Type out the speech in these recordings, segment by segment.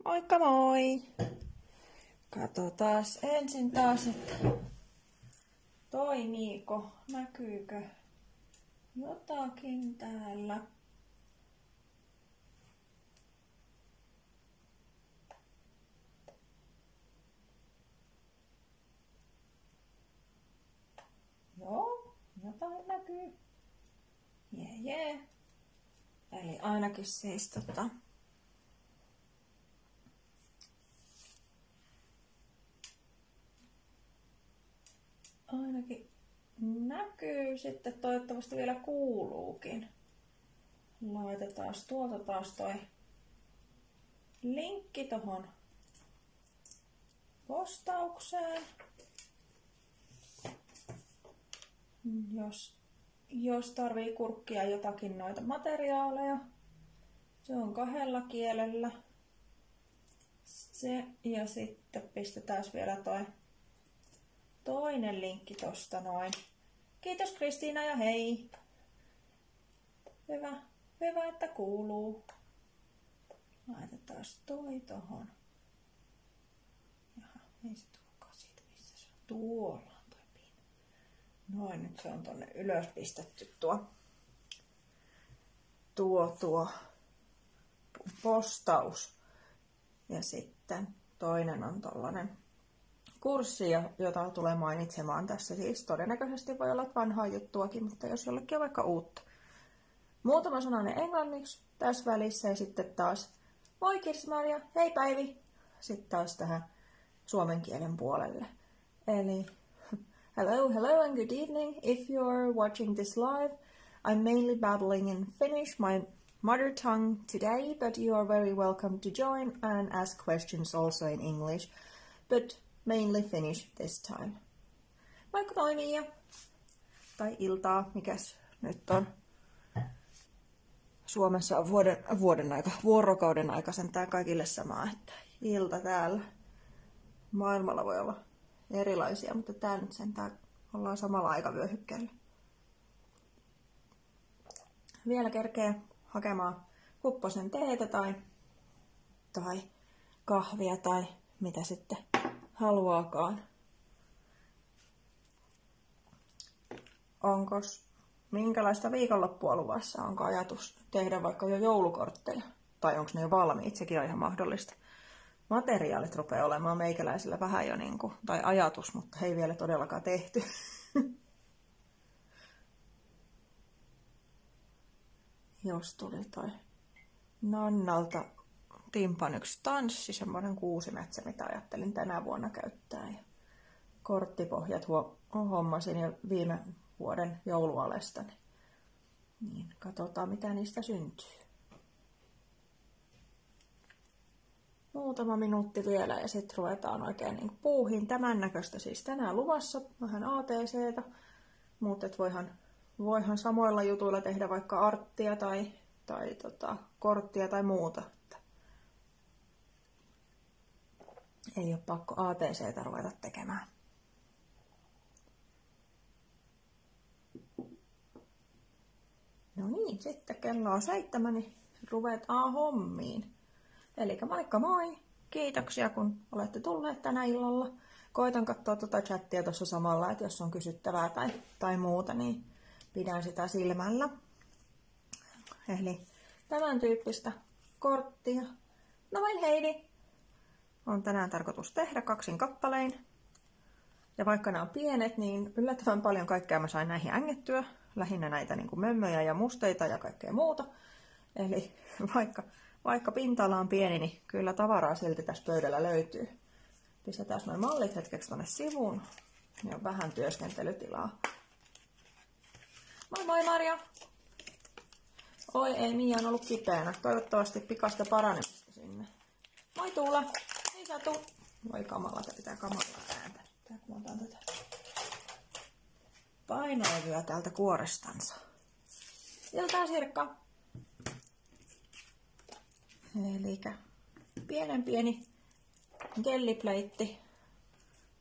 Moikka moi! Katsotaan ensin taas, että toimiiko, näkyykö jotakin täällä. Joo, jotain näkyy. Jee. Eli ainakin siis ainakin näkyy, sitten toivottavasti vielä kuuluukin. Laitetaan tuolta taas toi linkki tohon postaukseen. Jos tarvii kurkkia jotakin noita materiaaleja. Se on 2 kielellä. Se ja sitten pistetään vielä toi toinen linkki tosta noin. Kiitos Kristiina ja hei! Hyvä että kuuluu. Laitetaan toi tohon. Jaha, ei se tulekaan siitä missä se on. Tuolla on toi pin. Noin, nyt se on tonne ylös pistetty tuo postaus. Ja sitten toinen on tollanen kurssi, jota tulee mainitsemaan tässä. Siis todennäköisesti voi olla vanhaa juttuakin, mutta jos jollekin on vaikka uutta. Muutama sananen englanniksi tässä välissä ja sitten taas moi Kirsi-Maria, hei Päivi. Sitten taas tähän suomen kielen puolelle. Eli hello and good evening. If you're watching this live, I'm mainly babbling in Finnish, my mother tongue today, but you are very welcome to join and ask questions also in English, but mainly Finnish this time. Vaikka toimia tai iltaa, mikäs nyt on. Suomessa on vuorokauden aika sentään kaikille sama, että ilta täällä. Maailmalla voi olla erilaisia, mutta tää nyt sentään ollaan samalla aikavyöhykkeellä. Vielä kerkee hakemaan kupposen teetä tai kahvia tai mitä sitten haluaakaan. Onkos minkälaista viikonloppua luvassa? Onko ajatus tehdä vaikka jo joulukortteja? Tai onko ne jo valmiit? Sekin on ihan mahdollista. Materiaalit rupeaa olemaan meikäläisillä vähän jo tai ajatus, mutta ei vielä todellakaan tehty. Jos tuli toi Nannalta Timpan yksi tanssi, semmoinen kuusimetsä, mitä ajattelin tänä vuonna käyttää. Ja korttipohjat hommasin jo viime vuoden joulualesta. Niin katsotaan, mitä niistä syntyy. Muutama minuutti vielä ja sitten ruvetaan oikein puuhiin. Tämän näköistä siis tänään luvassa. Vähän ATC:tä. Mutta voihan samoilla jutuilla tehdä vaikka arttia tai korttia tai muuta. Ei ole pakko ATC:tä ruveta tekemään. No niin, sitten kello on 7, niin ruvetaan hommiin. Eli moikka moi! Kiitoksia kun olette tulleet tänä illalla. Koitan katsoa tuota chattia tuossa samalla, että jos on kysyttävää tai muuta, niin pidän sitä silmällä. Eli tämän tyyppistä korttia. No vai Heidi! On tänään tarkoitus tehdä 2 kappalein. Ja vaikka nämä on pienet, niin yllättävän paljon kaikkea mä sain näihin ängettyä. Lähinnä näitä mömmöjä ja musteita ja kaikkea muuta. Eli vaikka pinta-ala on pieni, niin kyllä tavaraa silti tässä pöydällä löytyy. Pistetään noin mallit hetkeksi tuonne sivuun. Niin on vähän työskentelytilaa. Moi moi Marja! Oi ei, Mia on ollut kipeänä. Toivottavasti pikasta paranemista sinne. Moi Tuula! Hei Satu! Voi kamalata, pitää kamalaa ääntä. Kun otan tätä painolevyä täältä kuorestansa. Iltaa Sirkka! Elikkä pieni jellipleitti.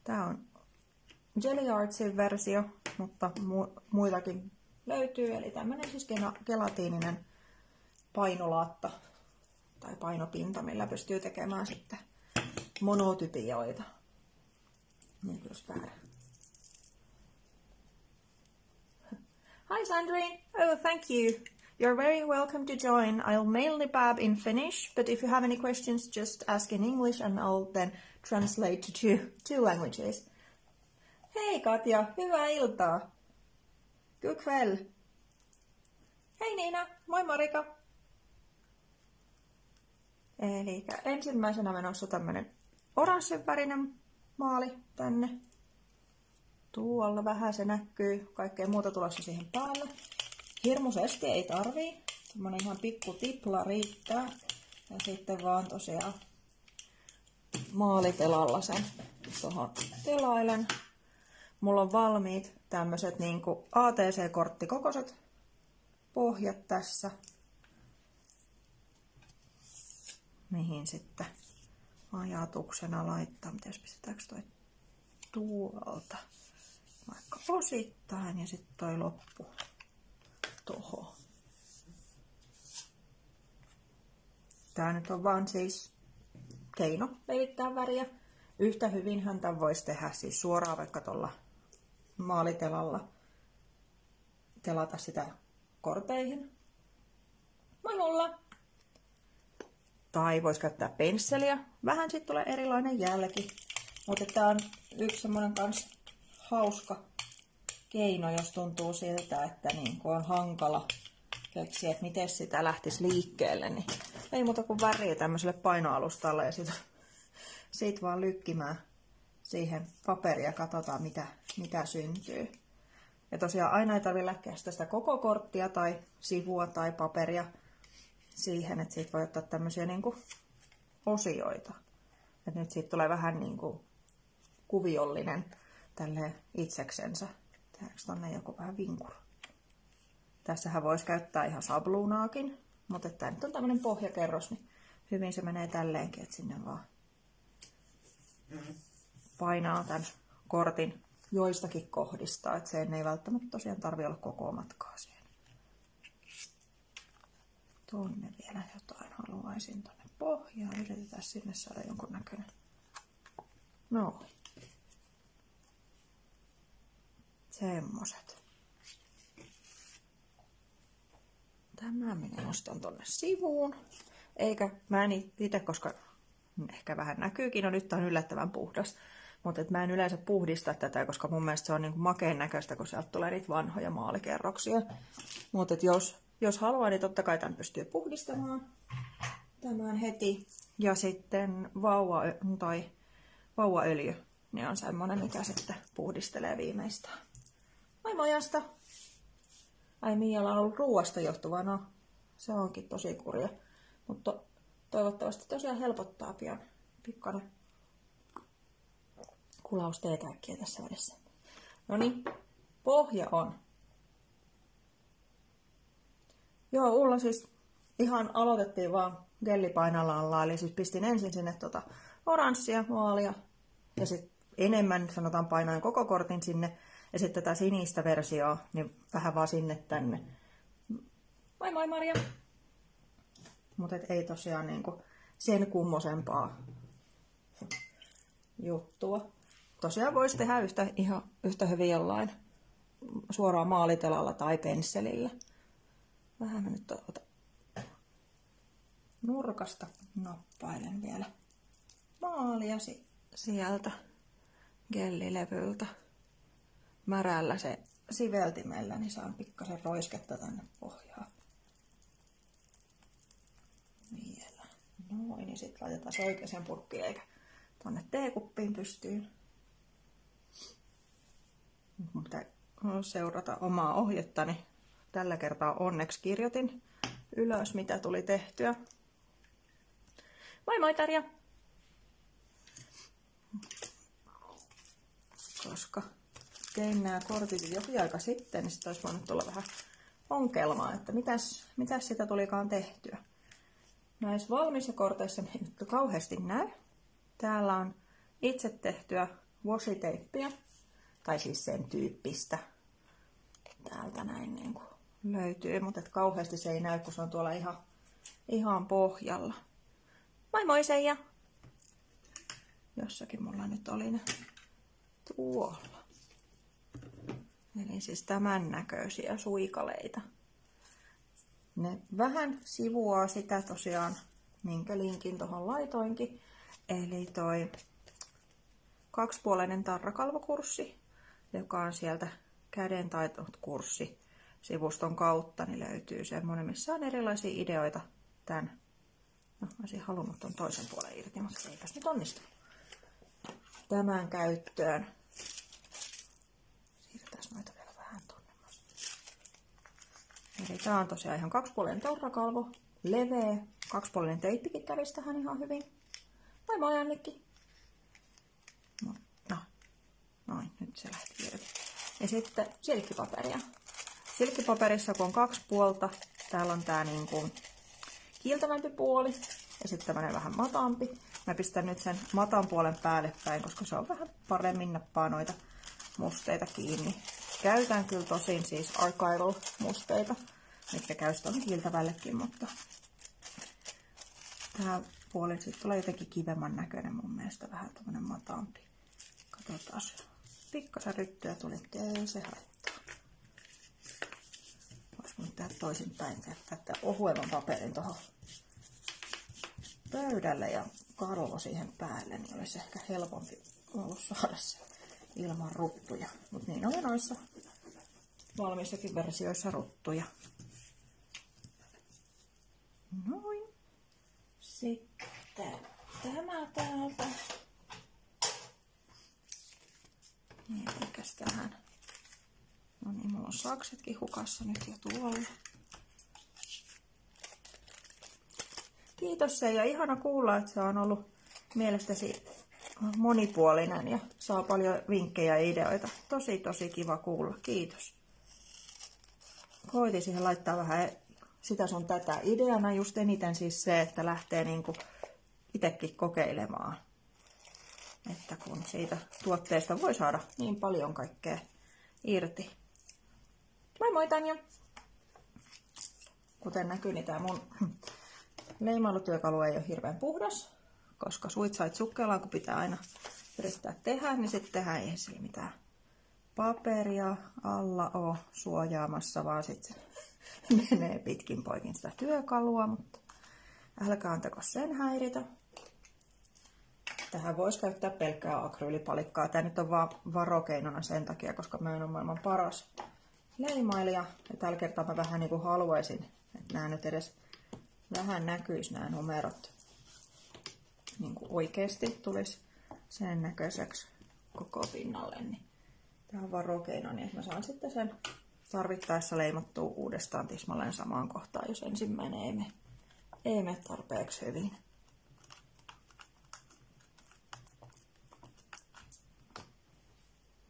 Tää on Jelly Artsin versio, mutta muitakin löytyy. Eli tämmönen siis gelatiininen painolaatta tai painopinta, millä pystyy tekemään sitten monotypioita. Niin just väärä. Hi Sandrine! Oh, thank you. You're very welcome to join. I'll mail the BAB in Finnish, but if you have any questions, just ask in English and I'll then translate to two languages. Hei Katja, hyvää iltaa. God kväll. Hei Niina, moi Marika. Eli ensimmäisenä menossa tämmönen oranssinvärinen maali tänne. Tuolla vähän se näkyy. Kaikkea muuta tulossa siihen päälle. Hirmuisesti ei tarvii. Semmonen ihan pikku tipla riittää. Ja sitten vaan tosiaan maalitelalla sen tuohon telailen. Mulla on valmiit tämmöset niinku ATC-korttikokoiset pohjat tässä. Mihin sitten ajatuksena laittaa. Mites pistetäänkö toi tuolta? Vaikka osittain ja sitten toi loppu tohon. Tää nyt on vaan siis keino levittää väriä. Yhtä hyvinhän tämän voisi tehdä siis suoraan vaikka tuolla maalitelalla. Telata sitä korteihin. Moi mulla! Tai voisi käyttää pensseliä. Vähän sitten tulee erilainen jälki. Mutta tää on yksi semmonen kans hauska keino, jos tuntuu siltä, että niin on hankala keksiä, että miten sitä lähtisi liikkeelle. Niin ei muuta kuin väriä tämmöiselle painoalustalle ja sit vaan lykkimään siihen paperia ja katsotaan mitä syntyy. Ja tosiaan aina ei tarvitse lähteä sitä koko korttia tai sivua tai paperia siihen, että siitä voi ottaa tämmöisiä niinku osioita. Et nyt siitä tulee vähän niinku kuviollinen tälleen itseksensä. Tehdäänkö tonne joku vähän vinkuru? Tässähän voisi käyttää ihan sabluunaakin, mutta tämä nyt on tämmöinen pohjakerros, niin hyvin se menee tälleenkin, että sinne vaan painaa tämän kortin joistakin kohdista, että sen ei välttämättä tosiaan tarvitse olla koko matkaa siellä. Tonne vielä jotain haluaisin tonne pohjaan. Yritetään sinne saada jonkun näköinen. Noin. Semmoset. Tämä minä nostan tonne sivuun. Eikä mä en itse, koska ehkä vähän näkyykin, no nyt on yllättävän puhdas. Mutta mä en yleensä puhdista tätä, koska mun mielestä se on niin makeen näköistä, kun sieltä tulee niitä vanhoja maalikerroksia. Mutta jos haluaa, niin totta kai tämän pystyy puhdistamaan tämän heti. Ja sitten vauvaöljy, niin on semmonen, mikä sitten puhdistelee viimeistään. Moi mojasta! Ai Mialla on ollut ruuasta johtuvaa, no se onkin tosi kurja. Mutta toivottavasti tosiaan helpottaa pian pikkainen kulausteetäkkiä tässä välissä. No niin, pohja on. Joo, Ulla siis ihan aloitettiin vaan gellipainallaan, eli siis pistin ensin sinne oranssia maalia ja sitten enemmän sanotaan painoin koko kortin sinne ja sitten tätä sinistä versioa, niin vähän vaan sinne tänne. Moi moi Maria! Mutta ei tosiaan niinku sen kummosempaa juttua. Tosiaan voisi tehdä yhtä hyvin jollain suoraan maalitelalla tai pensselillä. Vähän mä nyt nurkasta nappailen vielä maalia sieltä gellilevyltä. Märällä se siveltimellä, niin saan pikkasen roisketta tänne pohjaan. Vielä. Noin, niin sitten laitetaan se oikeaan purkkiin eikä tonne teekuppiin pystyyn. Mun pitää seurata omaa ohjettani. Tällä kertaa onneksi kirjoitin ylös, mitä tuli tehtyä. Moi moi Tarja! Koska tein nämä kortit jokin aika sitten, niin sitten olisi voinut tulla vähän ongelmaa, että mitäs sitä tulikaan tehtyä. Näissä valmiissa korteissa ei nyt kauheasti näy. Täällä on itse tehtyä washi-teippiä, tai siis sen tyyppistä. Täältä näin niin kuin löytyy, mutta kauheasti se ei näy, kun se on tuolla ihan pohjalla. Moi moi Seija! Jossakin mulla nyt oli ne tuolla. Eli siis tämän näköisiä suikaleita. Ne vähän sivuaa sitä tosiaan, minkä linkin tuohon laitoinkin. Eli toi kaksipuoleinen tarrakalvokurssi, joka on sieltä kädentaitokurssi sivuston kautta, niin löytyy semmonen, missä on erilaisia ideoita tän. No, olisin halunnut ton toisen puolen irti, mutta eipäs nyt onnistu. Tämän käyttöön. Siirretään noita vielä vähän tonne. Eli tää on tosiaan ihan kaksipuolinen tarrakalvo, leveä. Kaksipuolinen teippikin kävisi tähän ihan hyvin. Moi moi Annikki! No, noin, nyt se lähti irti. Ja sitten silkkipaperia. Silkkipaperissa kun on kaksi puolta, täällä on tää niin kuin kiiltävämpi puoli ja sitten tämmönen vähän mataampi. Mä pistän nyt sen matan puolen päälle päin, koska se on vähän paremmin nappaa noita musteita kiinni. Käytän kyllä tosin siis Archival-musteita, mitkä käy tuonne kiiltävällekin, mutta tää puoli sitten tulee jotenkin kivemman näköinen mun mielestä, vähän tämmönen mataampi. Katsotaan, pikkasen ryttyä tuli, ei se haittaa. Vois mun tehdä toisinpäin, että ohuemman paperin tuohon pöydälle ja kalvo siihen päälle, niin olisi ehkä helpompi ollut saada se ilman ruttuja. Mutta niin oli noissa valmiissakin versioissa ruttuja. Noin. Sitten tämä täältä. Eikäs tähän. No niin, mulla on saksetkin hukassa nyt jo tuolla. Kiitos Seija, ihana kuulla, että se on ollut mielestäsi monipuolinen ja saa paljon vinkkejä ja ideoita. Tosi kiva kuulla, kiitos. Koitin siihen laittaa vähän sitä sun tätä. Ideana just eniten siis se, että lähtee niinku itsekin kokeilemaan. Että kun siitä tuotteesta voi saada niin paljon kaikkea irti. Moi moi Tanja! Kuten näkyy, niin tää mun leimailutyökalu ei ole hirveän puhdas, koska suitsait sukkelaan, kun pitää aina yrittää tehdä, niin sitten tehdään ei sillä mitään paperia alla ole suojaamassa, vaan sitten se menee pitkin poikin sitä työkalua, mutta älkää antako sen häiritä. Tähän voisi käyttää pelkkää akryylipalikkaa. Tämä nyt on vaan varokeinona sen takia, koska mä en ole maailman paras leimailija. Ja tällä kertaa mä vähän niin kuin haluaisin, että nämä nyt edes vähän näkyisi nämä numerot. Niin kuin oikeasti tulisi sen näköiseksi koko pinnalle. Niin tämä on varokeino, niin mä saan sitten sen tarvittaessa leimattua uudestaan tismalleen samaan kohtaan, jos ensimmäinen ei mene tarpeeksi hyvin.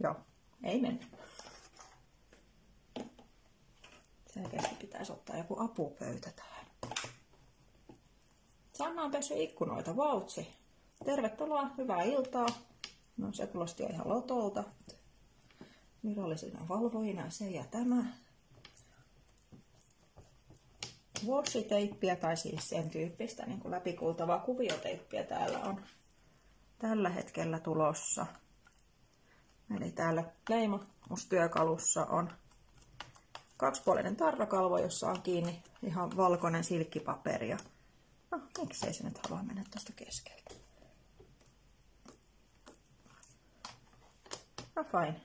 Joo, ei mennyt. Selkeästi pitäisi ottaa joku apupöytä tähän. Sanna on pessyt ikkunoita, vautsi. Tervetuloa, hyvää iltaa. No se kuulosti ihan lotolta. Virallisina valvojina se ja tämä. Washi-teippiä tai siis sen tyyppistä niin kuin läpikultavaa kuvioteippiä täällä on tällä hetkellä tulossa. Eli täällä leimaustyökalussa on kaksipuolinen tarrakalvo, jossa on kiinni ihan valkoinen silkkipaperi. Ja no, miksei se nyt halua mennä tuosta keskeltä. No fine.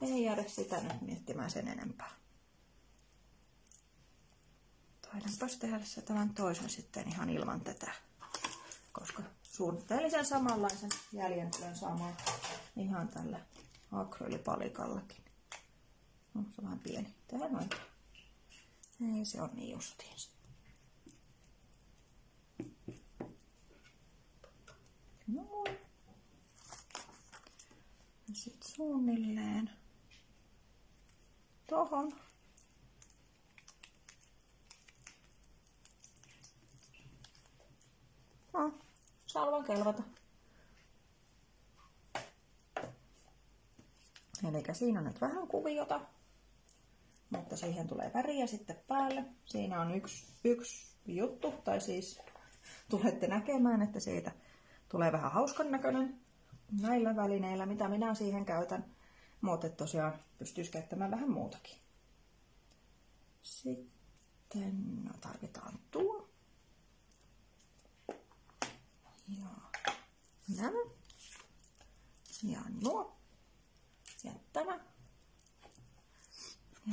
Ei jäädä sitä nyt miettimään sen enempää. Taidanpas tehdä se tämän toisen sitten ihan ilman tätä. Koska suunnittelin sen samanlaisen jäljen tulen saamaan ihan tällä akryylipalikallakin. No, se on vähän pieni. Tehdään noin. Ei se on niin justiinsa. Noin. Ja sit suunnilleen tohon. No, salvan kelvata. Eli siinä on nyt vähän kuviota, mutta siihen tulee väriä sitten päälle. Siinä on yksi juttu, tai siis tulette näkemään, että siitä tulee vähän hauskan näköinen näillä välineillä, mitä minä siihen käytän. Mutta tosiaan pystyisi käyttämään vähän muutakin. Sitten tarvitaan tuo. Ja nämä. Ja nuo. Ja tämä.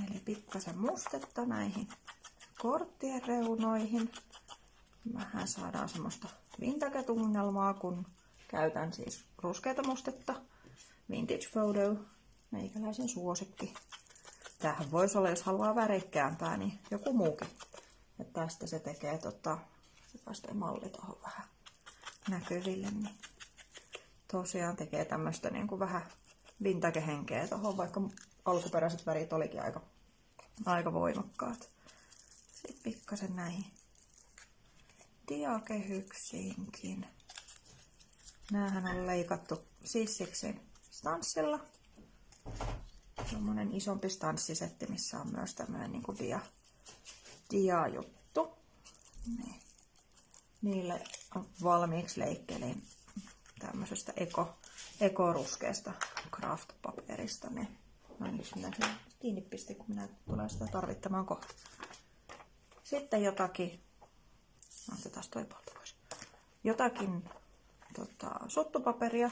Eli pikkasen mustetta näihin korttien reunoihin. Vähän saadaan semmoista vintage-tunnelmaa, kun käytän siis ruskeata mustetta. Vintage Photo, meikäläisen suosikki. Tämähän voisi olla, jos haluaa värikkäämpää, niin joku muukin. Ja tästä se tekee vasta malli tuohon vähän näkyville. Niin tosiaan tekee tämmöistä niin kuin vähän vintage-henkeä tuohon, vaikka alkuperäiset värit olikin aika voimakkaat. Sitten pikkasen näihin diakehyksiinkin. Näähän on leikattu Sissiksen stanssilla. Semmonen isompi stanssisetti, missä on myös tämmönen niinku dia-juttu. Niille on valmiiksi leikkelin tämmöisestä ekoruskeasta craft-paperista. No niin, minä sen kiinni pistin, kun minä tulen sitä tarvittamaan kohta. Sitten jotakin, otetaan toi puolta pois. Jotakin suttupaperia.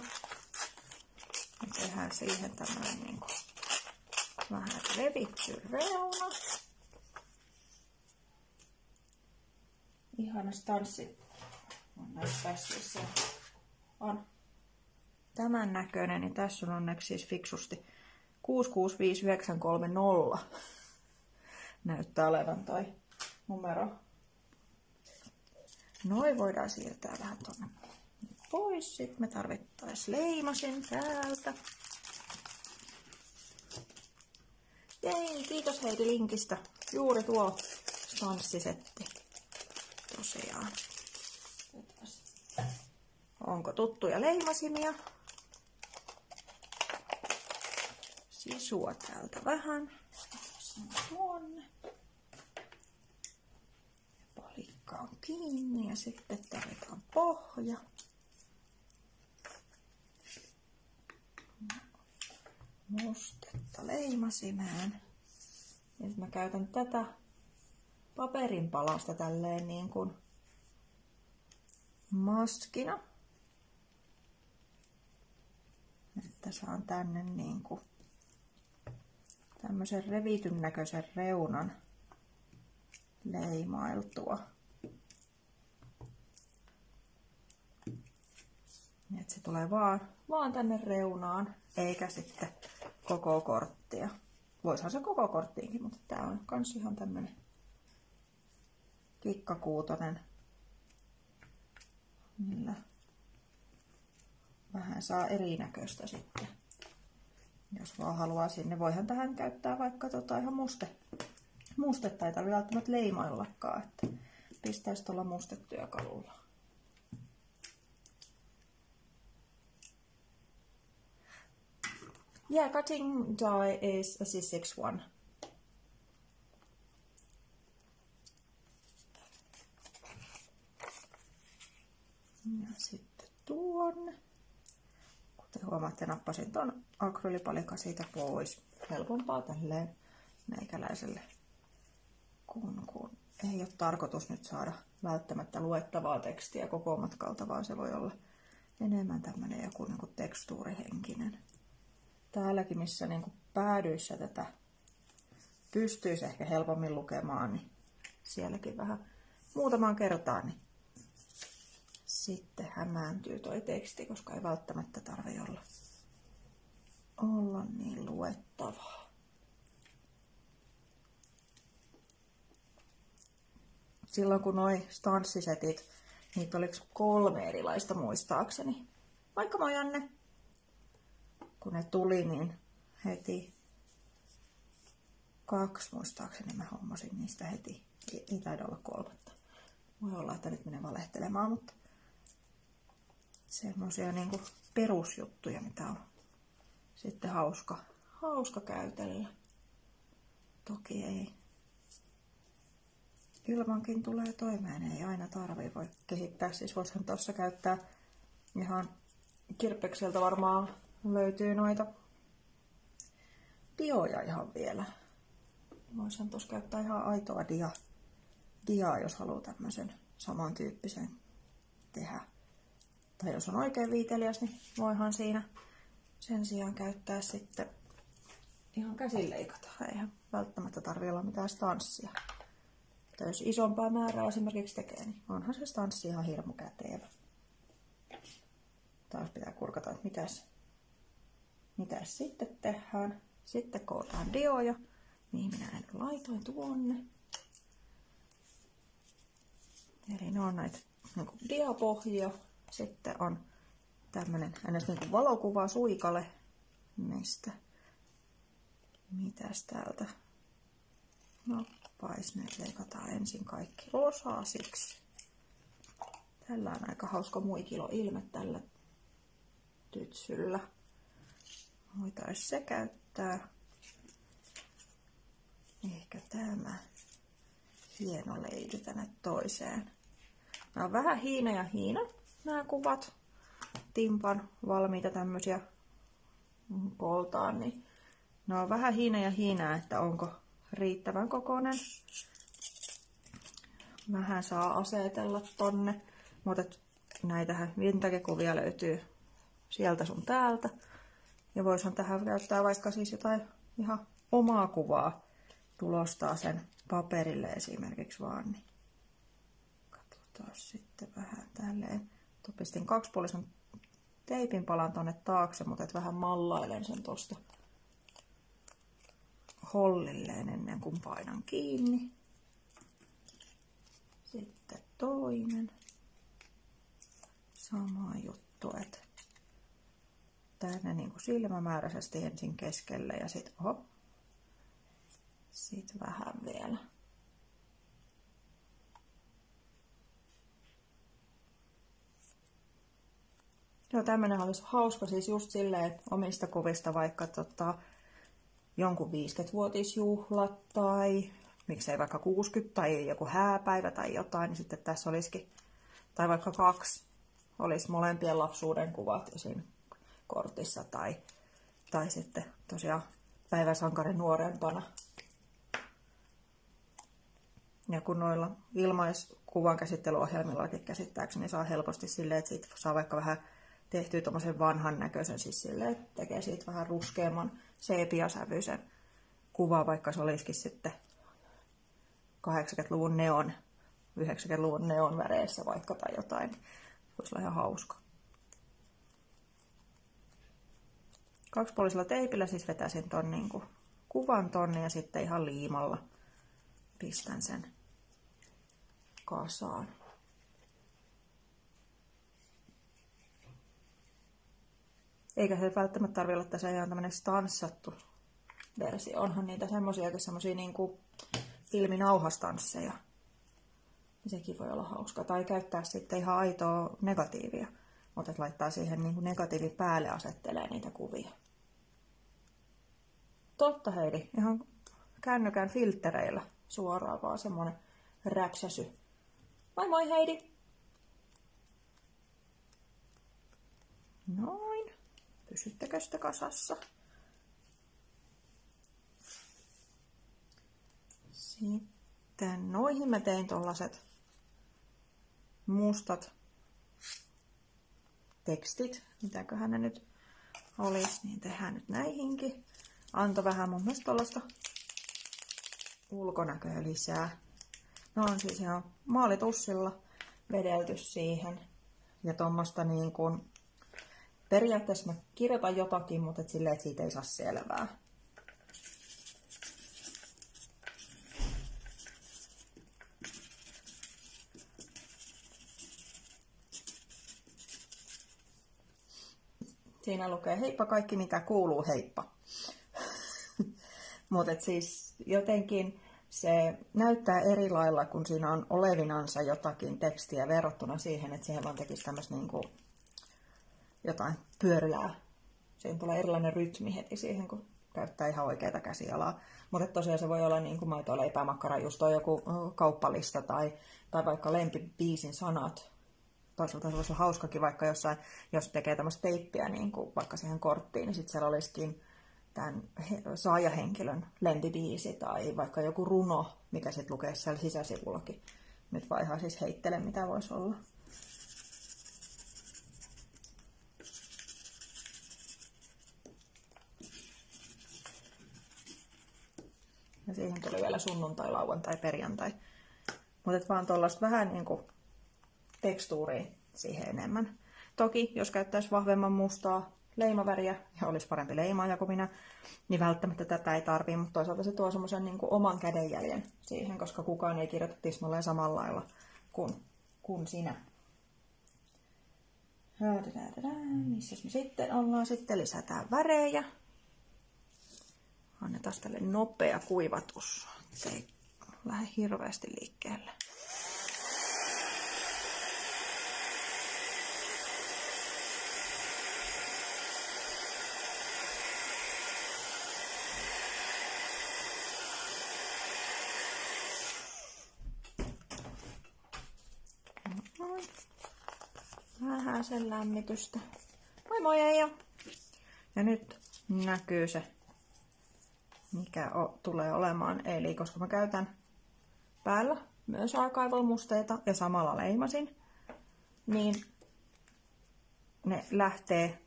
Ja tehdään siihen tämmönen niinku vähän revitty reuna. Ihana stanssi. On näissä tässä on tämän näköinen, niin tässä on onneksi siis fiksusti 665930 näyttää olevan toi numero. Noin voidaan siirtää vähän tuonne pois. Sitten me tarvittaisiin leimasin täältä. Jei, kiitos Heidi linkistä. Juuri tuo stanssisetti. Tosiaan. Onko tuttuja leimasimia? Sisua täältä vähän. Tuonne. Palikka on kiinni ja sitten tarvitaan pohja. Mustetta leimasimään. Ja sitten mä käytän tätä paperin palasta tälleen niin kuin maskina. Että saan tänne niin kuin tämmöisen revityn näköisen reunan leimailtua. Että se tulee vaan tänne reunaan, eikä sitten koko korttia. Voisihan se koko korttiinkin, mutta tää on kans ihan tämmönen kikkakuutonen, millä vähän saa erinäköistä sitten. Jos vaan haluaa sinne, voihan tähän käyttää vaikka ihan mustetta, ei tarvitse välttämättä leimaillakaan, että pistäisi tuolla mustetyökalulla. Yeah, cutting die is a C61. Ja sitten tuonne. Kuten huomaatte, nappasin tuon akryylipalikan siitä pois. Helpompaa tälleen meikäläiselle, kun ei ole tarkoitus nyt saada välttämättä luettavaa tekstiä koko matkalta, vaan se voi olla enemmän tämmönen joku niinku tekstuurihenkinen. Täälläkin, missä niinku päädyissä tätä pystyisi ehkä helpommin lukemaan, niin sielläkin vähän muutamaan kertaan niin sitten hämääntyy toi teksti, koska ei välttämättä tarvitse olla niin luettavaa. Silloin kun noi stanssisetit, niitä oliko 3 erilaista muistaakseni. Moikka moi Janne! Kun ne tuli, niin heti 2 muistaakseni mä hommasin niistä heti. Ei taida olla 3. Voi olla, että nyt menee valehtelemaan, mutta semmosia niinku perusjuttuja, mitä on sitten hauska käytellä. Toki ei ilmankin tulee toimeen, ei aina voi kehittää. Siis voisihan tuossa käyttää ihan kirppekseltä varmaan löytyy noita dioja ihan vielä. Voisihan tuossa käyttää ihan aitoa diaa, jos haluaa tämmöisen samantyyppisen tehdä. Tai jos on oikein viiteliäs, niin voihan siinä sen sijaan käyttää sitten ihan käsileikata. Eihän välttämättä tarvitse olla mitään stanssia. Tai jos isompaa määrää esimerkiksi tekee, niin onhan se stanssi ihan hirmu kätevä. Taas pitää kurkata, että mitäs sitten tehdään. Sitten kootaan dioja, mihin minä nyt laitoin tuonne. Eli ne on näitä niin diapohjia. Sitten on tämmönen niin valokuva suikale. Mistä? Mitäs täältä? No, ne leikataan ensin kaikki osasiksi. Tällä on aika hauska muikilo-ilme tällä tytsyllä. Voitaisiin se käyttää. Ehkä tämä hieno leidy tänne toiseen. Nämä on vähän hiina ja hiina nämä kuvat. Timpan valmiita tämmösiä koltaan, niin ne on vähän hiina ja hiinaa, että onko riittävän kokoinen. Vähän saa asetella tonne, mutta näitähän vintage-kuvia löytyy sieltä sun täältä. Ja voisihan tähän käyttää vaikka siis jotain ihan omaa kuvaa tulostaa sen paperille esimerkiksi vaan. Niin katsotaan sitten vähän tälleen. Pistin kaksipuolisen teipin palan tonne taakse, mutta et vähän mallailen sen tosta hollilleen ennen kuin painan kiinni. Sitten toinen. Sama juttu, että tänne niin kuin silmämääräisesti ensin keskelle ja sitten sit vähän vielä. Joo, tämmönen olisi hauska siis just silleen, että omista kuvista vaikka jonkun 50-vuotisjuhlat tai miksei vaikka 60 tai joku hääpäivä tai jotain, niin sitten tässä olisikin, tai vaikka 2 olisi molempien lapsuuden kuvat siinä kortissa tai sitten tosiaan päiväsankarin nuorempana. Ja kun noilla ilmaiskuvan käsittelyohjelmillakin käsittääkseni saa helposti silleen, että siitä saa vaikka vähän tehtyä tommosen vanhan näköisen, siis silleen, että tekee siitä vähän ruskeamman seepiasävyisen kuvan, vaikka se olisikin sitten 80-luvun neon, 90-luvun neon väreissä vaikka tai jotain. Voisi olla ihan hauska. Kaksipuolisella teipillä siis vetäisin ton niinku kuvan tonne ja sitten ihan liimalla pistän sen kasaan. Eikä se välttämättä tarvitse olla tässä ihan tämmönen stanssattu versio. Onhan niitä semmosia niinku filminauhastansseja. Sekin voi olla hauska. Tai käyttää sitten ihan aitoa negatiivia. Mutta laittaa siihen niinku negatiivi päälle asettelee niitä kuvia. Totta Heidi, ihan kännykän filttereillä suoraan vaan semmonen räpsäsy. Moi moi Heidi! Noin. Pysyttekö sitä kasassa? Sitten noihin mä tein tollaset mustat tekstit. Mitäköhän ne nyt olisi, niin tehdään nyt näihinkin. Antoi vähän mun mielestä tollasta ulkonäköä lisää. Ne on siis ihan maalitussilla vedelty siihen. Ja tommosta niin kuin periaatteessa mä kirjoitan jotakin, mutta silleen, että siitä ei saa selvää. Siinä lukee heippa kaikki mitä kuuluu heippa. Mutta siis jotenkin se näyttää eri lailla, kun siinä on olevinansa jotakin tekstiä verrattuna siihen, että siihen vaan tekisi tämmöistä niinku jotain pyörilää. Siinä tulee erilainen rytmi heti siihen, kun käyttää ihan oikeata käsialaa. Mutta tosiaan se voi olla niin kuin maitoleipää, makkarajuustoa, joku kauppalista tai vaikka lempibiisin sanat. Toisaalta se voisi olla hauskakin vaikka jossain, jos tekee tämmöistä teippiä niin kuin vaikka siihen korttiin, niin sitten siellä olisikin tämän saajahenkilön lempibiisi tai vaikka joku runo, mikä sitten lukee siellä sisäsivullakin. Nyt vaan ihan siis heittelen, mitä voisi olla. Ja siihen tuli vielä sunnuntai, lauantai, perjantai. Mutta vaan tuollaista vähän niin kuin tekstuuria siihen enemmän. Toki, jos käyttäisi vahvemman mustaa leimaväriä ja olisi parempi leimaaja kuin minä, niin välttämättä tätä ei tarvii, mutta toisaalta se tuo semmoisen niin kuin oman kädenjäljen siihen, koska kukaan ei kirjoita tismalleen samalla lailla kuin sinä. Missä me sitten ollaan? Sitten lisätään värejä. Annetaan tälle nopea kuivatus. Se ei lähde hirveästi liikkeelle. Vähän sen lämmitystä. Moi moi Eija! Ja nyt näkyy se, mikä tulee olemaan. Eli koska mä käytän päällä myös archival-musteita ja samalla leimasin, niin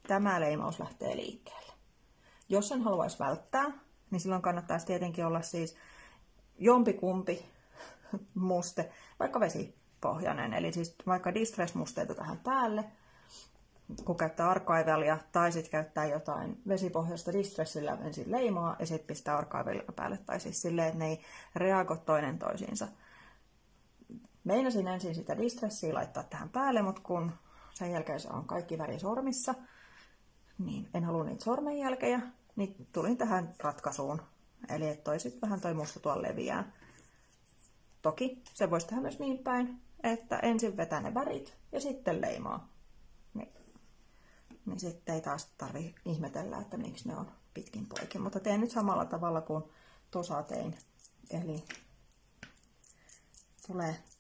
tämä leimaus lähtee liikkeelle. Jos sen haluaisi välttää, niin silloin kannattaisi tietenkin olla siis jompikumpi muste, vaikka vesipohjainen, eli siis vaikka distress-musteita tähän päälle, kun käyttää archivalia, tai sitten käyttää jotain vesipohjaista distressillä ensin leimaa ja sitten pistää archivalia päälle, tai siis silleen, että ne ei reagoi toinen toisiinsa. Meinasin ensin sitä distressia laittaa tähän päälle, mutta kun sen jälkeen se on kaikki väri sormissa, niin en halua niitä sormenjälkejä, niin tulin tähän ratkaisuun. Eli että vähän toi musta tuolla leviää. Toki se voisi tehdä myös niin päin, että ensin vetää ne värit ja sitten leimaa. Niin sitten ei taas tarvitse ihmetellä, että miksi ne on pitkin poikin. Mutta teen nyt samalla tavalla kuin tuossa tein. Eli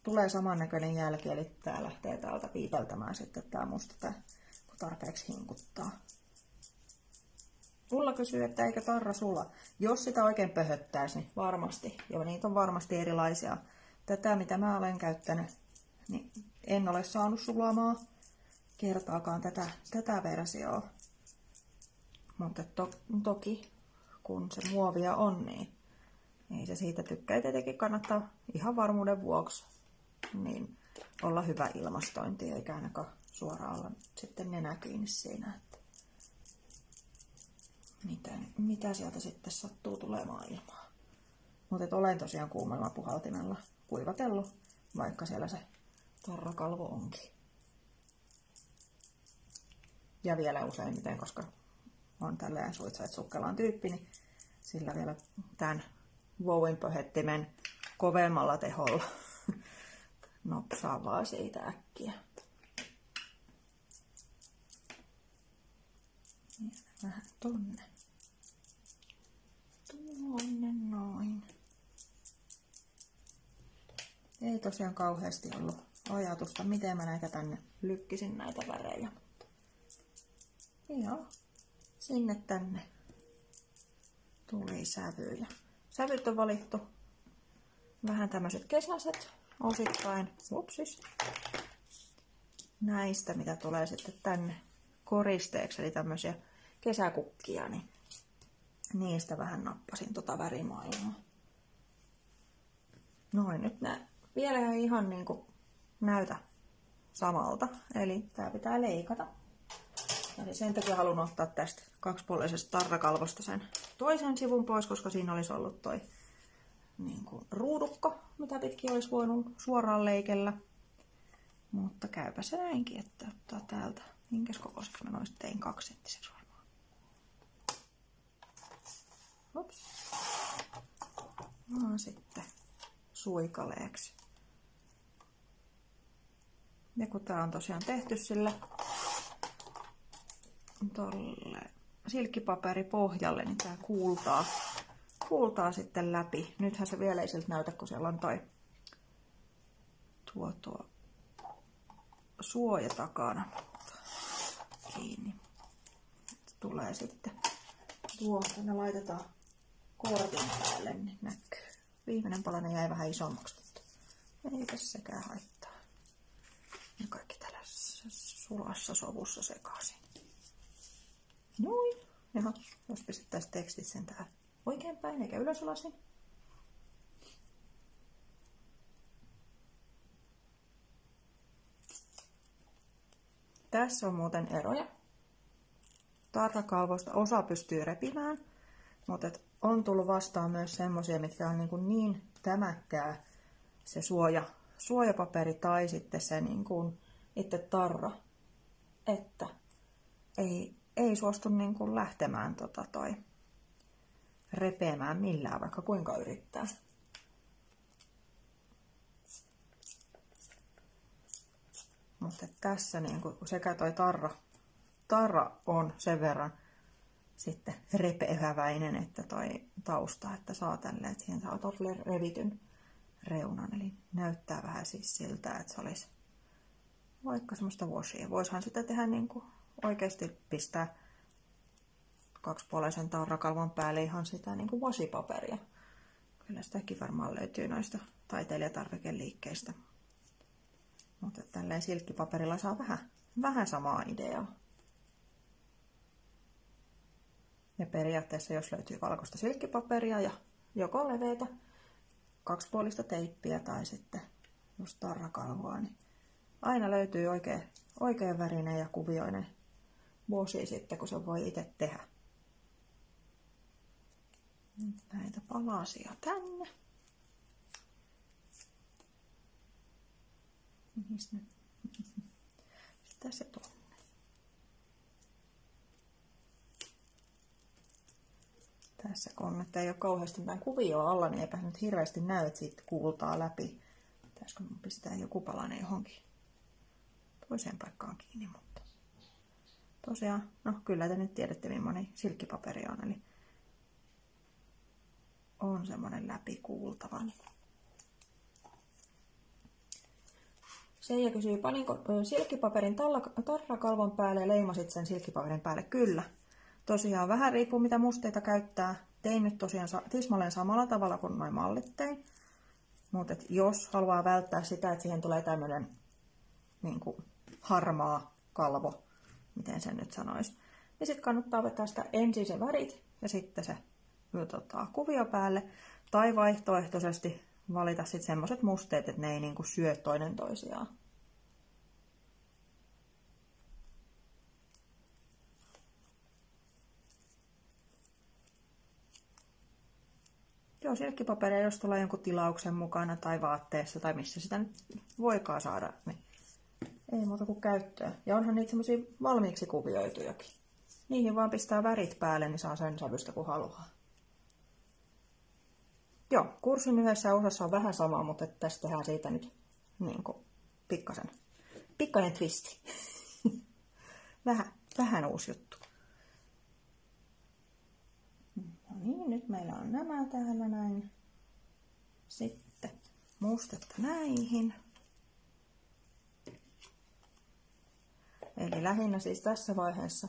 tulee samannäköinen jälki, eli tää lähtee täältä piipeltämään sitten tää musta, kun tarpeeksi hinkuttaa. Ulla kysyy, että eikö tarra sula. Jos sitä oikein pöhöttäisi, niin varmasti. Ja niitä on varmasti erilaisia. Tätä, mitä mä olen käyttänyt, niin en ole saanut sulamaan kertaakaan tätä versioa. Mutta toki, kun se muovia on, niin ei se siitä tykkää. Tietenkin kannattaa ihan varmuuden vuoksi niin olla hyvä ilmastointi, eikä ainakaan suoraan olla sitten nenä kiinni siinä, että mitä sieltä sitten sattuu tulemaan ilmaa. Mutta olen tosiaan kuumalla puhaltimella kuivatellut, vaikka siellä se tarrakalvo onkin. Ja vielä useimmiten, koska on tälleen suitsait-sukkelaan tyyppi, niin sillä vielä tämän Wowin pöhettimen kovemmalla teholla nopsaa vaan siitä äkkiä. Ja vähän tonne. Tuonne noin. Ei tosiaan kauheasti ollut ajatusta, miten mä näitä tänne lykkisin näitä värejä. Joo, sinne tänne tuli sävyjä. Sävyt on valittu vähän tämmöiset kesäiset osittain. Upsis. Näistä, mitä tulee sitten tänne koristeeksi, eli tämmöisiä kesäkukkia, niin niistä vähän nappasin tota värimaailmaa. Noin, nyt nää vielä ei ihan niinku näytä samalta, eli tää pitää leikata. Eli sen takia haluan ottaa tästä kaksipuoleisesta tarrakalvosta sen toisen sivun pois, koska siinä olisi ollut toi niin kuin ruudukko, mitä pitkin olisi voinut suoraan leikellä. Mutta käypä se näinkin, että ottaa täältä. Minkäs kokoiseksi mä noista tein 2 senttiseksi varmaan. Ups. No sitten suikaleeksi. Ja kun tää on tosiaan tehty sillä tolle silkkipaperi pohjalle, niin tää kuultaa sitten läpi. Nythän se vielä ei siltä näytä, kun siellä on tuo suoja takana kiinni. Tulee sitten tuo, kun me laitetaan kortin päälle, niin näkyy. Viimeinen palanen jäi vähän isommaksi, mutta ei tässäkään haittaa. Ja kaikki tällaisessa sulassa sovussa sekaisin. Noin. Jaha, jos pistettäisiin tekstit sen täällä oikein päin eikä ylösalaisin. Tässä on muuten eroja. Tarrakalvoista osa pystyy repimään, mutta on tullut vastaan myös semmosia, mitkä on niin tämäkkää se suojapaperi tai sitten se itse tarra, että ei suostu lähtemään toi repeämään millään, vaikka kuinka yrittää. Mutta tässä sekä toi tarra on sen verran sitten repeäväinen, että toi tausta, että saa tälleen, että siihen saa revityn reunan. Eli näyttää vähän siis siltä, että se olisi vaikka semmoista washia. Voisihan sitä tehdä oikeasti pistää kaksipuoleisen tarrakalvon päälle ihan sitä washipaperia. Kyllä sitäkin varmaan löytyy noista taiteilijatarvikeliikkeistä. Mutta tälleen silkkipaperilla saa vähän samaa ideaa. Ja periaatteessa jos löytyy valkoista silkkipaperia ja joko leveätä kaksipuolista teippiä tai sitten just tarrakalvoa, niin aina löytyy oikein värinen ja kuvioinen washi sitten, kun se voi itse tehdä. Näitä palasia tänne. Mihin nyt? Sitä se tuonne. Tässä kun nyt ei ole kauheasti mitään kuvioa alla, niin eipä nyt hirveästi näy, että siitä kuultaa läpi. Pitäisikö mun pistää joku palanen johonkin toiseen paikkaan kiinni, mutta tosiaan, no kyllä te nyt tiedätte, millainen silkkipaperi on, eli on semmoinen läpikuultava. Seija kysyy, paninko silkkipaperin tarrakalvon päälle ja leimasit sen silkkipaperin päälle? Kyllä. Tosiaan vähän riippuu mitä musteita käyttää. Tein nyt tosiaan tismalleen samalla tavalla kuin noin mallit tein. Mutta jos haluaa välttää sitä, että siihen tulee tämmöinen harmaa kalvo, miten sen nyt sanoisi, niin sitten kannattaa vetää sitä ensin se värit ja sitten se kuvio päälle. Tai vaihtoehtoisesti valita sitten semmoiset musteet, että ne ei syö toinen toisiaan. Joo, silkkipaperia, jos tulee jonkun tilauksen mukana tai vaatteessa tai missä sitä nyt voikaan saada, niin ei muuta kuin käyttöön. Ja onhan niitä semmosia valmiiksi kuvioitujakin. Niihin vaan pistää värit päälle, niin saa sen sävystä kuin haluaa. Joo, kurssin yhdessä osassa on vähän sama, mutta tässä tehdään siitä nyt pikkainen twisti. vähän uusi juttu. No niin, nyt meillä on nämä täällä näin. Sitten mustetta näihin. Eli lähinnä siis tässä vaiheessa,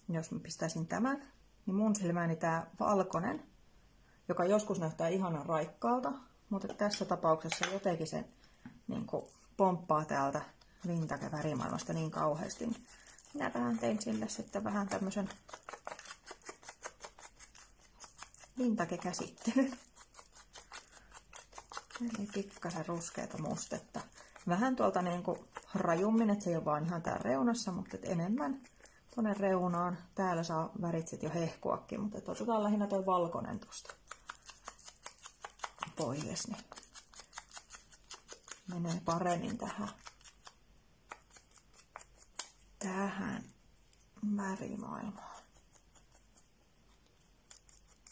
jos mä pistäisin tämän, niin mun silmääni tää valkoinen, joka joskus näyttää ihanan raikkaalta, mutta tässä tapauksessa jotenkin se pomppaa täältä vintage-värimaailmasta niin kauheasti. Niin minä vähän tein sille sitten vähän tämmösen vintage-käsittelyn. Eli pikkasen ruskeata mustetta. Vähän tuolta rajummin, että se ei ole vaan ihan täällä reunassa, mutta enemmän tuonne reunaan. Täällä saa värit sit jo hehkuakin, mutta otetaan lähinnä toi valkoinen tosta pois, niin menee paremmin tähän värimaailmaan.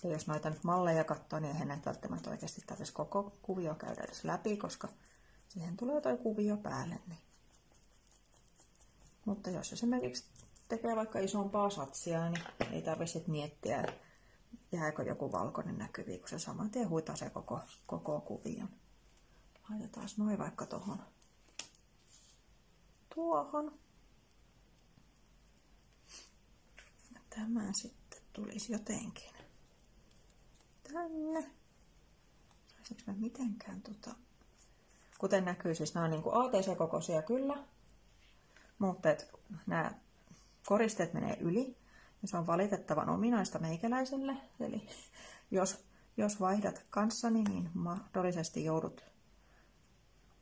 Ja jos noita nyt malleja katsoo, niin eihän näitä välttämättä oikeasti tarvitsisi koko kuvio käydä edes läpi, koska siihen tulee toi kuvio päälle. Niin. Mutta jos esimerkiksi tekee vaikka isompaa satsia, niin ei tarvitse miettiä, että jääkö joku valkoinen näkyviin, kun se saman tien huitaa se koko kuvion. Laitetaan noin vaikka tuohon. Ja tämä sitten tulisi jotenkin tänne. Saisinko mä mitenkään Kuten näkyy, siis nämä on niin kuin ATC-kokoisia kyllä, mutta nämä koristeet menee yli. Ja se on valitettavan ominaista meikäläiselle. Eli jos vaihdat kanssani, niin mahdollisesti joudut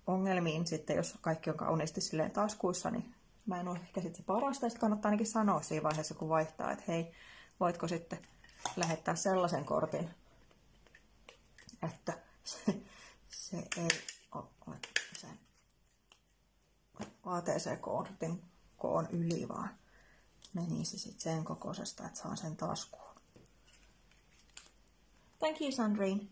ongelmiin sitten, jos kaikki on kauniisti silleen taskuissa, niin mä en ole ehkä sitten se parasta. Sitten kannattaa ainakin sanoa siinä vaiheessa, kun vaihtaa, että hei, voitko sitten lähettää sellaisen kortin, että se ei ole sen ATC-kortin koon yli, vaan menisi sitten sen kokoisesta, että saan sen taskuun. Thank you, Sandrine.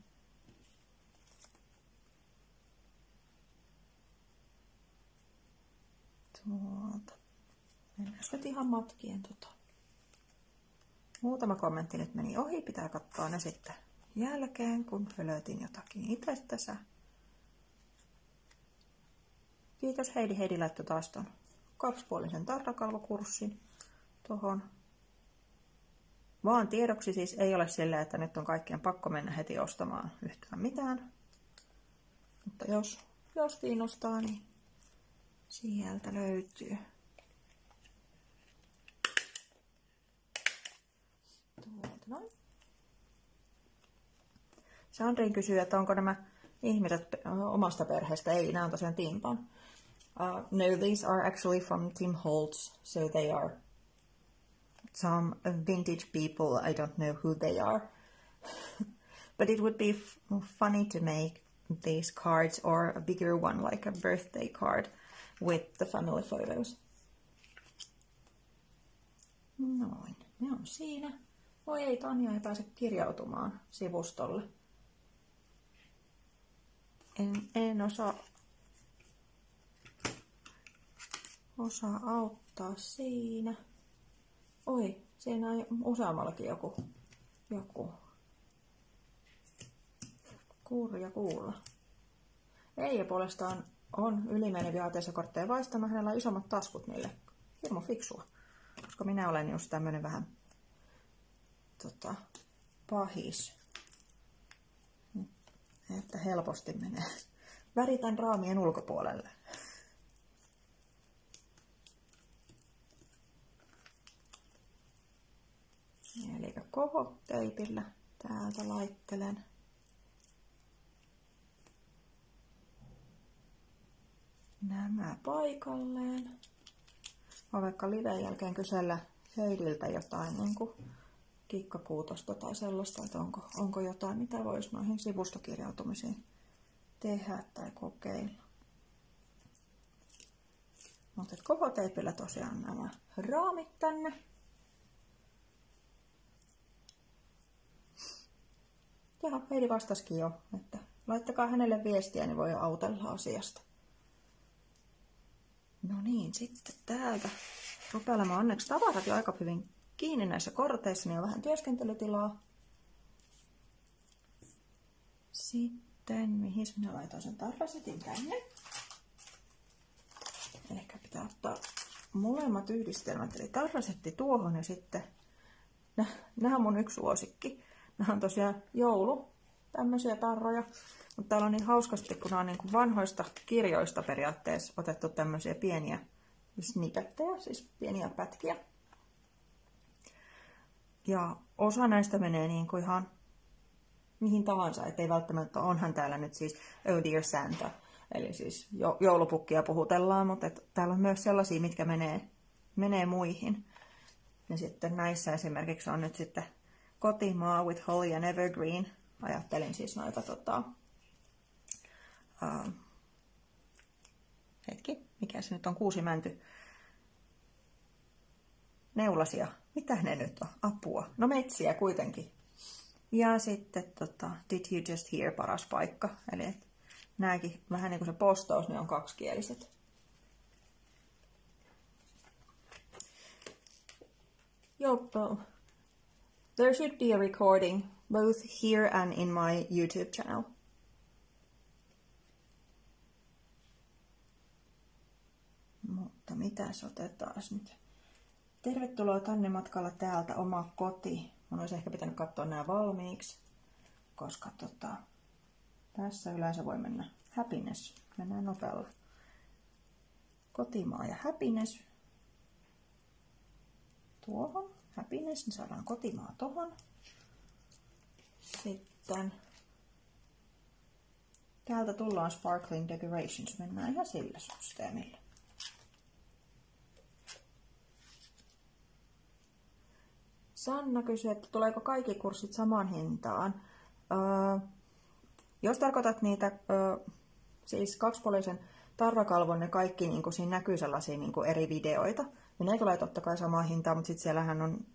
Mennään nyt ihan matkien Muutama kommentti nyt meni ohi. Pitää katsoa ne sitten jälkeen, kun hölötin jotakin itse tässä. Kiitos Heidi. Heidi laittoi taas ton 2-puolisen tarrakalvokurssin tuohon. Vaan tiedoksi siis ei ole sillä, että nyt on kaikkien pakko mennä heti ostamaan yhtään mitään. Mutta jos kiinnostaa, niin sieltä löytyy. Tuolta noin. Sandrine kysyy, että onko nämä ihmiset omasta perheestä. Ei, nämä on tosiaan Timpan. No, these are actually from Tim Holtz, so they are some vintage people. I don't know who they are. But it would be funny to make these cards or a bigger one, like a birthday card with the family photos. Noin, ne on siinä. Oi ei, Tanja ei pääse kirjautumaan sivustolle. En osaa auttaa siinä. Oi, siinä on useammallakin joku kurja kuulla. Eija puolestaan on ylimeneviä ATC-kortteja vaistama. Hänellä on isommat taskut niille. Hirmu fiksua. Koska minä olen just tämmönen vähän pahis. Että helposti menee. Väritän raamien ulkopuolelle. Eli kohoteipillä täältä laittelen. Nämä paikalleen. Mä vaikka liveen jälkeen kysellä Heidiltä jotain niin kuin kikkakuutosta tai sellaista, että onko jotain, mitä voisi noihin sivustokirjautumisiin tehdä tai kokeilla. Mutta kohoteipillä tosiaan nämä raamit tänne. Ja Heidi vastasikin jo, että laittakaa hänelle viestiä, niin voi autella asiasta. No niin, sitten täältä rupeamaan onneksi tavarat jo aika hyvin kiinni näissä korteissa, niin on vähän työskentelytilaa. Sitten, mihin minä laitoin sen tarrasetin tänne. Ehkä pitää ottaa molemmat yhdistelmät, eli tarrasetti tuohon ja sitten, nämä on mun yksi suosikki. Nämä on tosiaan tämmöisiä tarroja, mutta täällä on niin hauskasti, kun nämä on niin kuin vanhoista kirjoista periaatteessa otettu tämmöisiä pieniä snippettejä, siis pieniä pätkiä. Ja osa näistä menee niin kuin ihan mihin tahansa, ettei välttämättä, onhan täällä nyt siis Oh Dear Santa, eli siis joulupukkia puhutellaan, mutta täällä on myös sellaisia, mitkä menee muihin. Ja sitten näissä esimerkiksi on nyt sitten Kotimaa with Holly and Evergreen. Ajattelin siis noita mikä se nyt on, kuusimänty neulasia. Mitä ne nyt on? Apua. No metsiä kuitenkin. Ja sitten Did You Just Hear, paras paikka. Eli nääkin vähän niin kuin se postaus, niin on kaksikieliset. There should be a recording both here and in my YouTube channel. Mutta mitäs otetaan nyt? Tervetuloa tänne matkalla täältä oma koti. Mun olisi ehkä pitänyt katsoa nämä valmiiksi, koska tässä yleensä voi mennä happiness. Mennään nopealla. Kotimaa ja happiness. Tuohon. Happiness, niin saadaan kotimaa tohon. Sitten täältä tullaan Sparkling Decorations. Mennään ihan sillä systeemillä. Sanna kysyy, että tuleeko kaikki kurssit samaan hintaan. Jos tarkoitat niitä, siis kaksipuolisen tarrakalvon, ne kaikki niin kuin siinä näkyy sellaisia niin kuin eri videoita, niin ne tulee totta kai samaan hintaan, mutta sitten siellähän on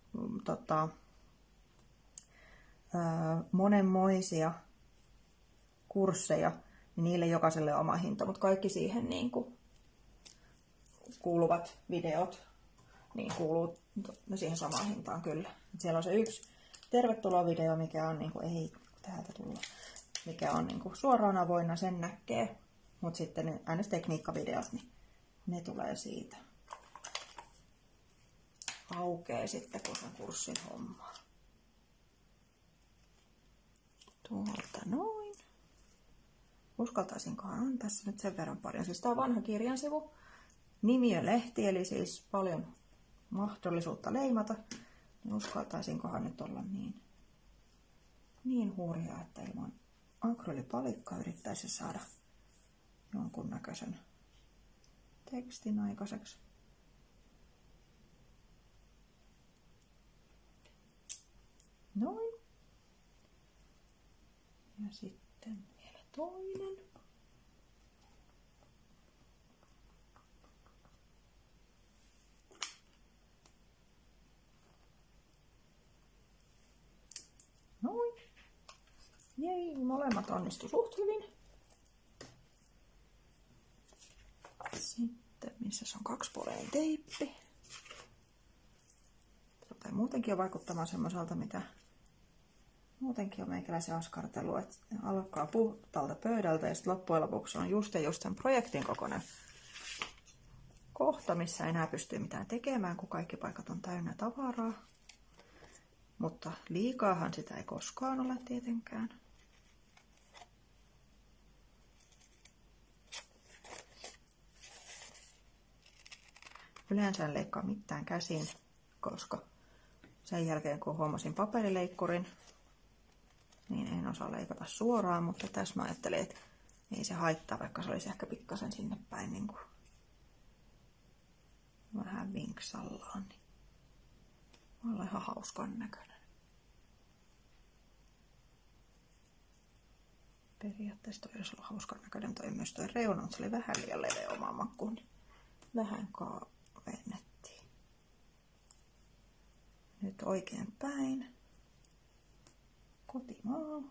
monenmoisia kursseja, niin niille jokaiselle on oma hinta, mutta kaikki siihen niin kuin kuuluvat videot niin kuuluu siihen samaan hintaan kyllä. Siellä on se yksi tervetuloa-video, mikä on niin kuin, ei täältä tulla, mikä on niin kuin suoraan avoinna, sen näkee, mutta sitten ne tekniikkavideot, niin ne tulee siitä. Aukeaa sitten, kun on kurssin homma. Tuolta noin. Uskaltaisinkohan on tässä nyt sen verran paljon. Siis tää on vanha kirjansivu. Nimiölehti, eli siis paljon mahdollisuutta leimata. Niin uskaltaisinkohan nyt olla niin hurjaa, että ilman akryylipalikkaa yrittäisi saada jonkunnäköisen tekstin aikaiseksi. Noin. Ja sitten vielä toinen. Noin. Jei, molemmat onnistu suht hyvin. Sitten, missä on kaksipuoleinen teippi. Tai muutenkin on vaikuttamaan semmoiselta, mitä muutenkin on meikäläisen askartelu, että alkaa puhtaalta pöydältä ja sitten loppujen lopuksi on just sen projektin kokoinen kohta, missä ei enää pysty mitään tekemään, kun kaikki paikat on täynnä tavaraa. Mutta liikaahan sitä ei koskaan ole tietenkään. Yleensä en leikkaa mitään käsin, koska sen jälkeen kun huomasin paperileikkurin, niin en osaa leikata suoraan, mutta tässä mä ajattelin, että ei se haittaa, vaikka se olisi ehkä pikkasen sinne päin niin kuin vähän vinksallaan. Niin voi olla ihan hauskan näköinen. Periaatteessa toi olisi ollut hauskan näköinen, mutta myös toi reuna, se oli vähän liian leveä omaan makuun, niin vähän kaavennettiin. Nyt oikein päin. Kotimaa.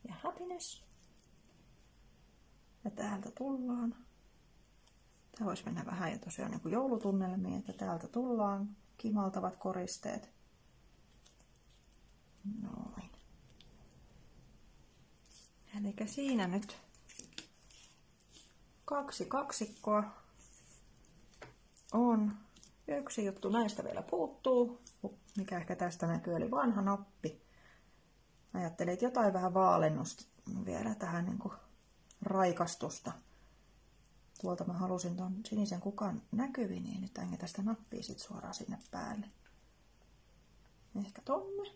Ja happiness. Ja täältä tullaan. Tää voisi mennä vähän jo tosiaan niin kuin joulutunnelmiin, että täältä tullaan kimaltavat koristeet. Noin. Eli siinä nyt 2 kaksikkoa on. Yksi juttu näistä vielä puuttuu, mikä ehkä tästä näkyy, eli vanha nappi. Ajattelin, että jotain vähän vaalennusta vielä tähän niin kuin raikastusta. Tuolta mä halusin ton sinisen kukan näkyviin, niin nyt ängetän sitä nappia sit suoraan sinne päälle. Ehkä tonne.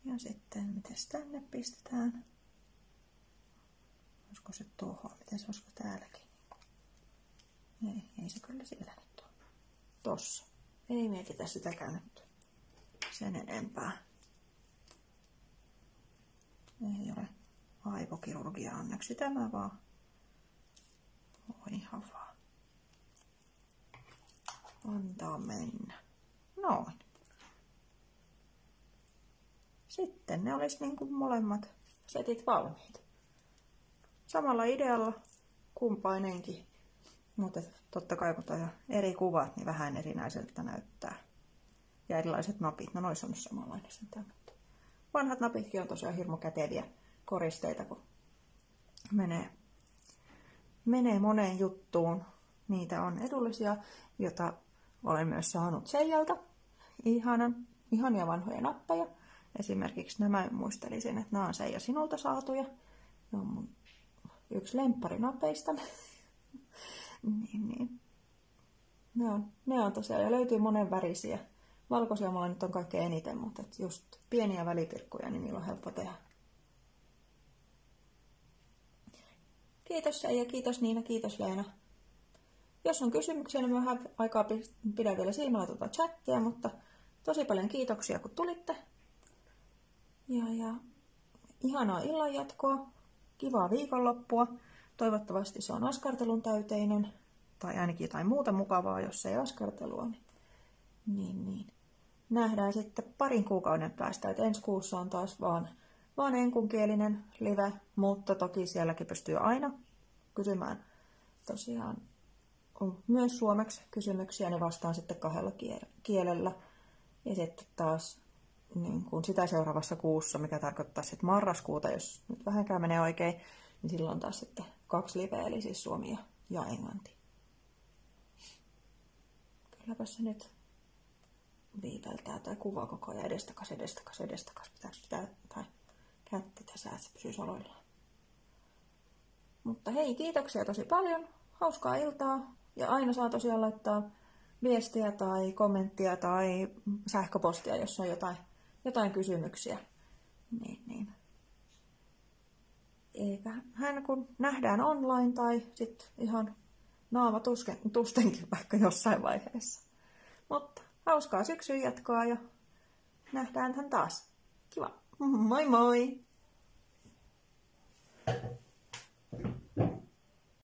Ja sitten, miten tänne pistetään. Olisiko se tuohon? Miten se olisiko täälläkin? Ei se kyllä siellä nyt ole. Tossa. Ei mietitä sitäkään nyt sen enempää. Ei ole aivokirurgia onneksi tämä vaan. Voi ihan vaan antaa mennä. Noin. Sitten ne olisi niin kuin molemmat setit valmiit. Samalla idealla kumpainenkin Mutta totta kai kun on eri kuvat, niin vähän erinäiseltä näyttää. Ja erilaiset napit, no noissa on samanlainen sentään. Vanhat napitkin on tosiaan hirmu käteviä koristeita, kun menee moneen juttuun. Niitä on edullisia, jota olen myös saanut Seijalta. Ihania vanhoja nappeja. Esimerkiksi nämä muistelisin, että nämä on Seija sinulta saatuja. Ne on mun yksi lemppari-napeista. niin. Ne on tosiaan, ja löytyy monen värisiä. Valkoisia mulla nyt on kaikkein eniten, mutta just pieniä välipirkkuja, niin niillä on helppo tehdä. Kiitos Seija, kiitos Niina, kiitos Leena. Jos on kysymyksiä, niin vähän aikaa pidän vielä silmällä tuota chattia, mutta tosi paljon kiitoksia, kun tulitte. Ja ihanaa illanjatkoa, kivaa viikonloppua. Toivottavasti se on askartelun täyteinen, tai ainakin jotain muuta mukavaa, jos ei askartelua. Niin. Nähdään sitten parin kuukauden päästä, että ensi kuussa on taas vaan enkunkielinen live, mutta toki sielläkin pystyy aina kysymään tosiaan on myös suomeksi kysymyksiä, niin vastaan sitten 2 kielellä. Ja sitten taas niin kuin sitä seuraavassa kuussa, mikä tarkoittaa sitten marraskuuta, jos nyt vähänkään menee oikein, niin silloin taas sitten 2 liveä, eli siis suomi ja englanti. Kylläpä se nyt viipeltää tai kuvaa koko ajan edestakas. Pitää tai kättä tässä, että se pysyisi aloillaan. Mutta hei, kiitoksia tosi paljon. Hauskaa iltaa. Ja aina saa tosiaan laittaa viestiä tai kommenttia tai sähköpostia, jos on jotain kysymyksiä. Niin. Eikä hän kun nähdään online tai sitten ihan naama tustenkin vaikka jossain vaiheessa. Mutta hauskaa syksyn jatkoa ja nähdään hän taas. Kiva. Moi moi!